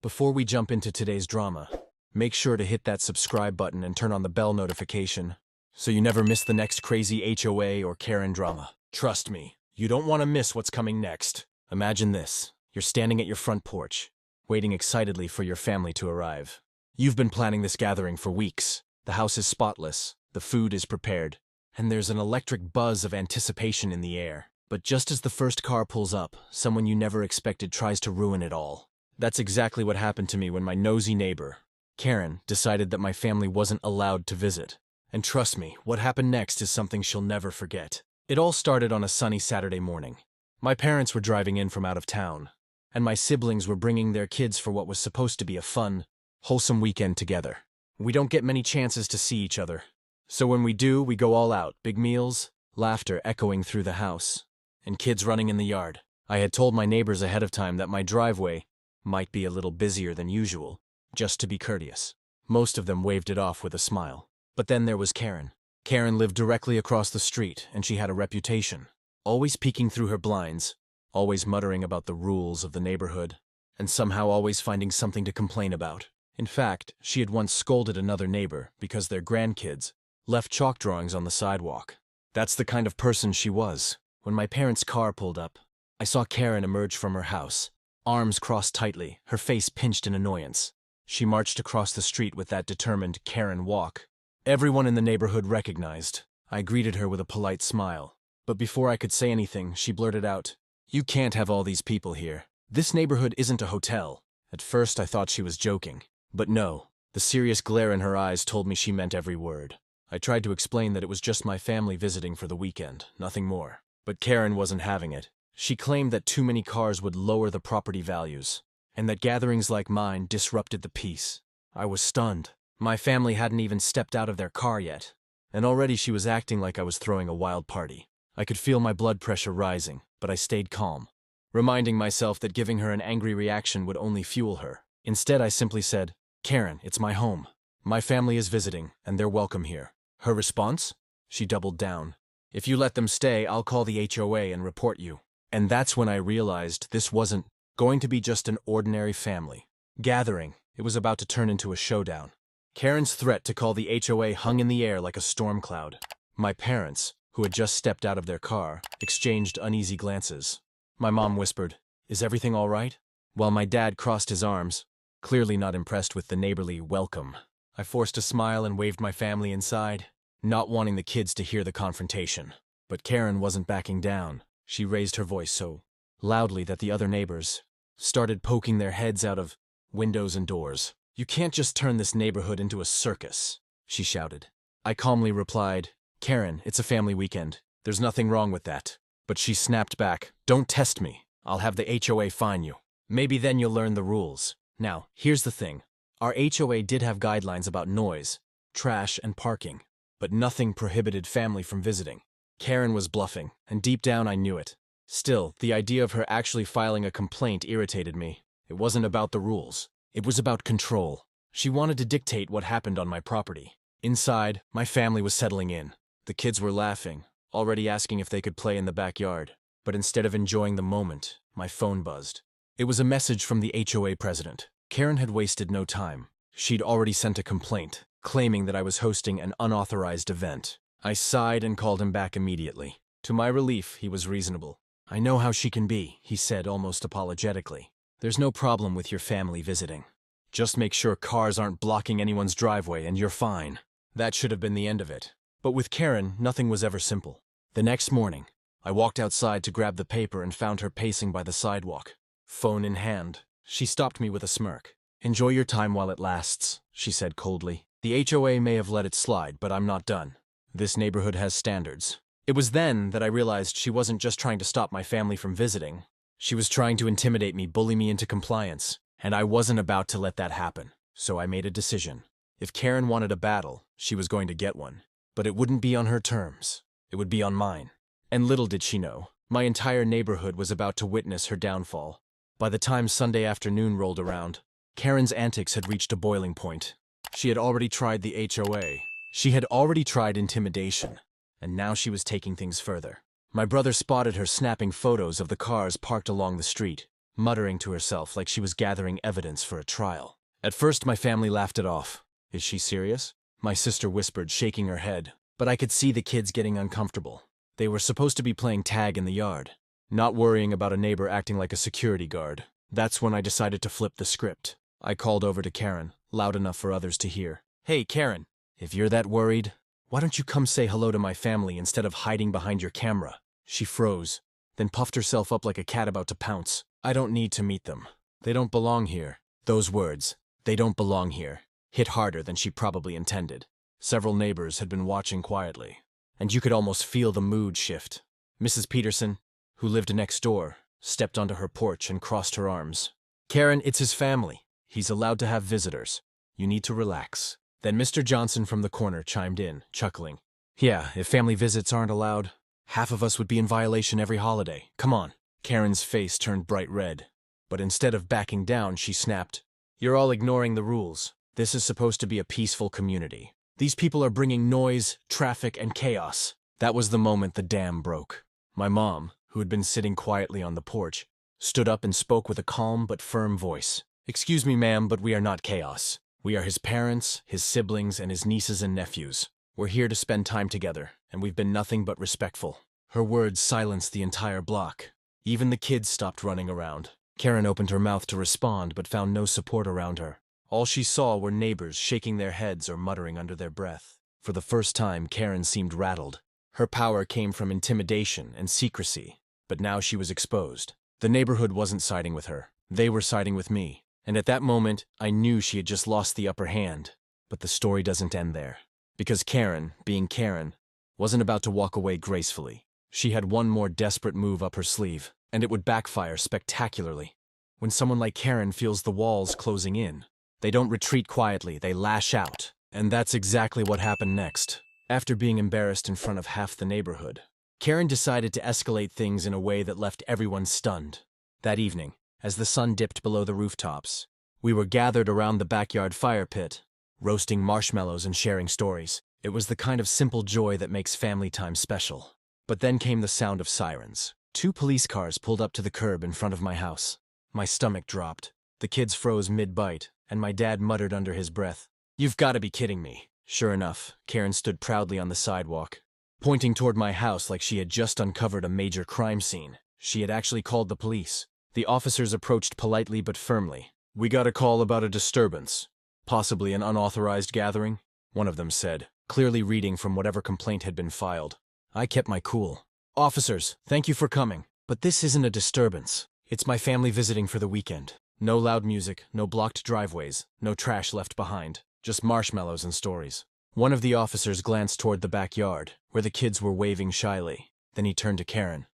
Before we jump into today's drama, make sure to hit that subscribe button and turn on the bell notification so you never miss the next crazy HOA or Karen drama. Trust me, you don't want to miss what's coming next. Imagine this. You're standing at your front porch, waiting excitedly for your family to arrive. You've been planning this gathering for weeks. The house is spotless, the food is prepared, and there's an electric buzz of anticipation in the air. But just as the first car pulls up, someone you never expected tries to ruin it all. That's exactly what happened to me when my nosy neighbor, Karen, decided that my family wasn't allowed to visit. And trust me, what happened next is something she'll never forget. It all started on a sunny Saturday morning. My parents were driving in from out of town, and my siblings were bringing their kids for what was supposed to be a fun, wholesome weekend together. We don't get many chances to see each other. So when we do, we go all out, big meals, laughter echoing through the house, and kids running in the yard. I had told my neighbors ahead of time that my driveway might be a little busier than usual, just to be courteous. Most of them waved it off with a smile. But then there was Karen. Karen lived directly across the street, and she had a reputation. Always peeking through her blinds, always muttering about the rules of the neighborhood, and somehow always finding something to complain about. In fact, she had once scolded another neighbor because their grandkids left chalk drawings on the sidewalk. That's the kind of person she was. When my parents' car pulled up, I saw Karen emerge from her house, arms crossed tightly, her face pinched in annoyance. She marched across the street with that determined Karen walk. Everyone in the neighborhood recognized. I greeted her with a polite smile. But before I could say anything, she blurted out, "You can't have all these people here. This neighborhood isn't a hotel." At first I thought she was joking. But no, the serious glare in her eyes told me she meant every word. I tried to explain that it was just my family visiting for the weekend, nothing more. But Karen wasn't having it. She claimed that too many cars would lower the property values, and that gatherings like mine disrupted the peace. I was stunned. My family hadn't even stepped out of their car yet, and already she was acting like I was throwing a wild party. I could feel my blood pressure rising, but I stayed calm, reminding myself that giving her an angry reaction would only fuel her. Instead, I simply said, "Karen, it's my home. My family is visiting, and they're welcome here." Her response? She doubled down. "If you let them stay, I'll call the HOA and report you." And that's when I realized this wasn't going to be just an ordinary family gathering. It was about to turn into a showdown. Karen's threat to call the HOA hung in the air like a storm cloud. My parents, who had just stepped out of their car, exchanged uneasy glances. My mom whispered, "Is everything all right?" While my dad crossed his arms, clearly not impressed with the neighborly welcome. I forced a smile and waved my family inside, not wanting the kids to hear the confrontation. But Karen wasn't backing down. She raised her voice so loudly that the other neighbors started poking their heads out of windows and doors. "You can't just turn this neighborhood into a circus," she shouted. I calmly replied, "Karen, it's a family weekend. There's nothing wrong with that." But she snapped back, "Don't test me. I'll have the HOA fine you. Maybe then you'll learn the rules." Now, here's the thing. Our HOA did have guidelines about noise, trash, and parking, but nothing prohibited family from visiting. Karen was bluffing, and deep down I knew it. Still, the idea of her actually filing a complaint irritated me. It wasn't about the rules. It was about control. She wanted to dictate what happened on my property. Inside, my family was settling in. The kids were laughing, already asking if they could play in the backyard. But instead of enjoying the moment, my phone buzzed. It was a message from the HOA president. Karen had wasted no time. She'd already sent a complaint, claiming that I was hosting an unauthorized event. I sighed and called him back immediately. To my relief, he was reasonable. "I know how she can be," he said almost apologetically. "There's no problem with your family visiting. Just make sure cars aren't blocking anyone's driveway and you're fine." That should have been the end of it. But with Karen, nothing was ever simple. The next morning, I walked outside to grab the paper and found her pacing by the sidewalk, phone in hand. She stopped me with a smirk. "Enjoy your time while it lasts," she said coldly. "The HOA may have let it slide, but I'm not done. This neighborhood has standards." It was then that I realized she wasn't just trying to stop my family from visiting. She was trying to intimidate me, bully me into compliance, and I wasn't about to let that happen. So I made a decision. If Karen wanted a battle, she was going to get one. But it wouldn't be on her terms. It would be on mine. And little did she know, my entire neighborhood was about to witness her downfall. By the time Sunday afternoon rolled around, Karen's antics had reached a boiling point. She had already tried the HOA. She had already tried intimidation. And now she was taking things further. My brother spotted her snapping photos of the cars parked along the street. muttering to herself like she was gathering evidence for a trial. At first, my family laughed it off. Is she serious? My sister whispered, shaking her head. But I could see the kids getting uncomfortable. They were supposed to be playing tag in the yard, not worrying about a neighbor acting like a security guard. That's when I decided to flip the script. I called over to Karen, loud enough for others to hear. Hey, Karen, if you're that worried, why don't you come say hello to my family instead of hiding behind your camera? She froze, then puffed herself up like a cat about to pounce. I don't need to meet them. They don't belong here. Those words, they don't belong here, hit harder than she probably intended. Several neighbors had been watching quietly, and you could almost feel the mood shift. Mrs. Peterson, who lived next door, stepped onto her porch and crossed her arms. Karen, it's his family. He's allowed to have visitors. You need to relax. Then Mr. Johnson from the corner chimed in, chuckling. Yeah, if family visits aren't allowed, half of us would be in violation every holiday. Come on. Karen's face turned bright red, but instead of backing down, she snapped. You're all ignoring the rules. This is supposed to be a peaceful community. These people are bringing noise, traffic, and chaos. That was the moment the dam broke. My mom, who had been sitting quietly on the porch, stood up and spoke with a calm but firm voice. Excuse me, ma'am, but we are not chaos. We are his parents, his siblings, and his nieces and nephews. We're here to spend time together, and we've been nothing but respectful. Her words silenced the entire block. Even the kids stopped running around. Karen opened her mouth to respond but found no support around her. All she saw were neighbors shaking their heads or muttering under their breath. For the first time, Karen seemed rattled. Her power came from intimidation and secrecy, but now she was exposed. The neighborhood wasn't siding with her. They were siding with me. And at that moment, I knew she had just lost the upper hand. But the story doesn't end there. Because Karen, being Karen, wasn't about to walk away gracefully. She had one more desperate move up her sleeve, and it would backfire spectacularly. When someone like Karen feels the walls closing in, they don't retreat quietly, they lash out. And that's exactly what happened next. After being embarrassed in front of half the neighborhood, Karen decided to escalate things in a way that left everyone stunned. That evening, as the sun dipped below the rooftops, we were gathered around the backyard fire pit, roasting marshmallows and sharing stories. It was the kind of simple joy that makes family time special. But then came the sound of sirens. 2 police cars pulled up to the curb in front of my house. My stomach dropped. The kids froze mid-bite, and my dad muttered under his breath, "You've got to be kidding me." Sure enough, Karen stood proudly on the sidewalk, pointing toward my house like she had just uncovered a major crime scene. She had actually called the police. The officers approached politely but firmly. "We got a call about a disturbance. Possibly an unauthorized gathering," one of them said, clearly reading from whatever complaint had been filed. I kept my cool. "Officers, thank you for coming. But this isn't a disturbance. It's my family visiting for the weekend. No loud music, no blocked driveways, no trash left behind. Just marshmallows and stories." One of the officers glanced toward the backyard, where the kids were waving shyly. Then he turned to Karen.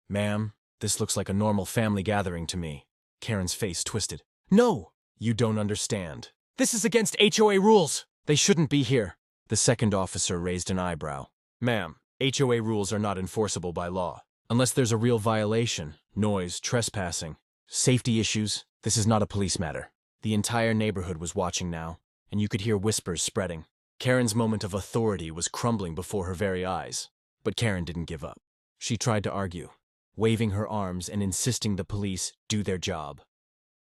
"Ma'am, this looks like a normal family gathering to me." Karen's face twisted. "No! You don't understand. This is against HOA rules. They shouldn't be here." The second officer raised an eyebrow. "Ma'am, HOA rules are not enforceable by law. Unless there's a real violation, noise, trespassing, safety issues, this is not a police matter." The entire neighborhood was watching now, and you could hear whispers spreading. Karen's moment of authority was crumbling before her very eyes. But Karen didn't give up. She tried to argue, waving her arms and insisting the police do their job.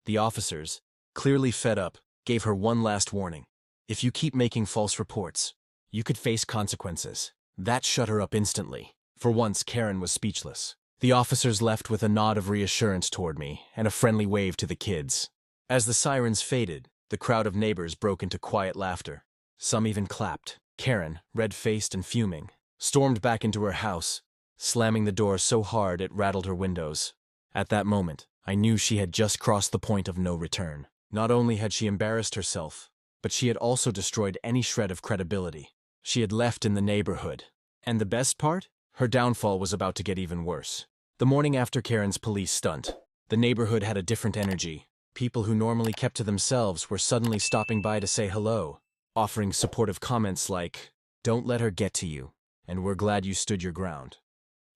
The officers, clearly fed up, gave her one last warning. "If you keep making false reports, you could face consequences." That shut her up instantly. For once, Karen was speechless. The officers left with a nod of reassurance toward me and a friendly wave to the kids. As the sirens faded, the crowd of neighbors broke into quiet laughter. Some even clapped. Karen, red-faced and fuming, stormed back into her house, slamming the door so hard it rattled her windows. At that moment, I knew she had just crossed the point of no return. Not only had she embarrassed herself, but she had also destroyed any shred of credibility. She had left in the neighborhood. And the best part? Her downfall was about to get even worse. The morning after Karen's police stunt, the neighborhood had a different energy. People who normally kept to themselves were suddenly stopping by to say hello, offering supportive comments like, "Don't let her get to you, and we're glad you stood your ground."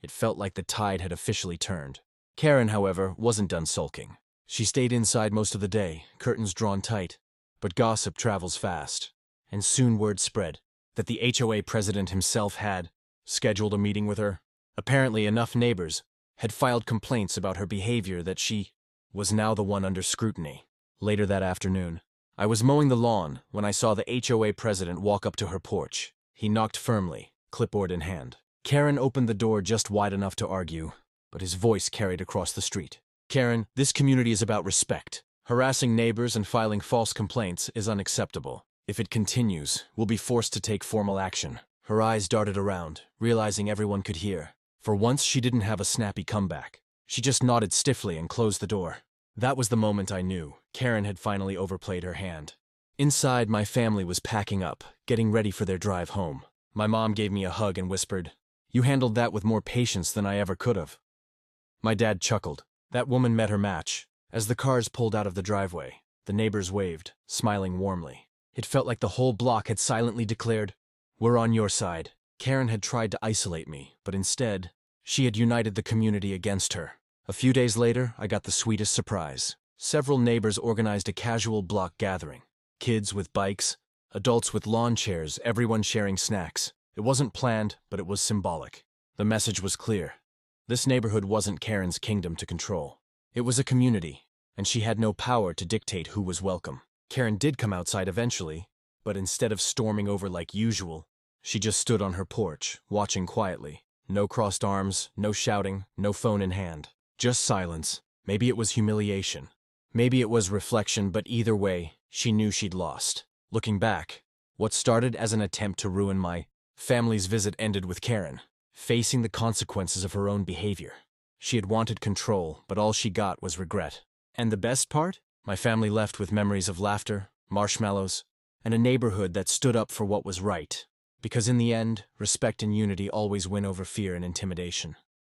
It felt like the tide had officially turned. Karen, however, wasn't done sulking. She stayed inside most of the day, curtains drawn tight. But gossip travels fast, and soon word spread that the HOA president himself had scheduled a meeting with her. Apparently enough neighbors had filed complaints about her behavior that she was now the one under scrutiny. Later that afternoon, I was mowing the lawn when I saw the HOA president walk up to her porch. He knocked firmly, clipboard in hand. Karen opened the door just wide enough to argue, but his voice carried across the street. Karen, this community is about respect. Harassing neighbors and filing false complaints is unacceptable. If it continues, we'll be forced to take formal action. Her eyes darted around, realizing everyone could hear. For once, she didn't have a snappy comeback. She just nodded stiffly and closed the door. That was the moment I knew Karen had finally overplayed her hand. Inside, my family was packing up, getting ready for their drive home. My mom gave me a hug and whispered, "You handled that with more patience than I ever could have." My dad chuckled. That woman met her match. As the cars pulled out of the driveway, the neighbors waved, smiling warmly. It felt like the whole block had silently declared, "We're on your side." Karen had tried to isolate me, but instead, she had united the community against her. A few days later, I got the sweetest surprise. Several neighbors organized a casual block gathering. Kids with bikes, adults with lawn chairs, everyone sharing snacks. It wasn't planned, but it was symbolic. The message was clear. This neighborhood wasn't Karen's kingdom to control. It was a community, and she had no power to dictate who was welcome. Karen did come outside eventually, but instead of storming over like usual, she just stood on her porch, watching quietly. No crossed arms, no shouting, no phone in hand. Just silence. Maybe it was humiliation. Maybe it was reflection, but either way, she knew she'd lost. Looking back, what started as an attempt to ruin my family's visit ended with Karen facing the consequences of her own behavior. She had wanted control, but all she got was regret. And the best part? My family left with memories of laughter, marshmallows, and a neighborhood that stood up for what was right. Because in the end, respect and unity always win over fear and intimidation.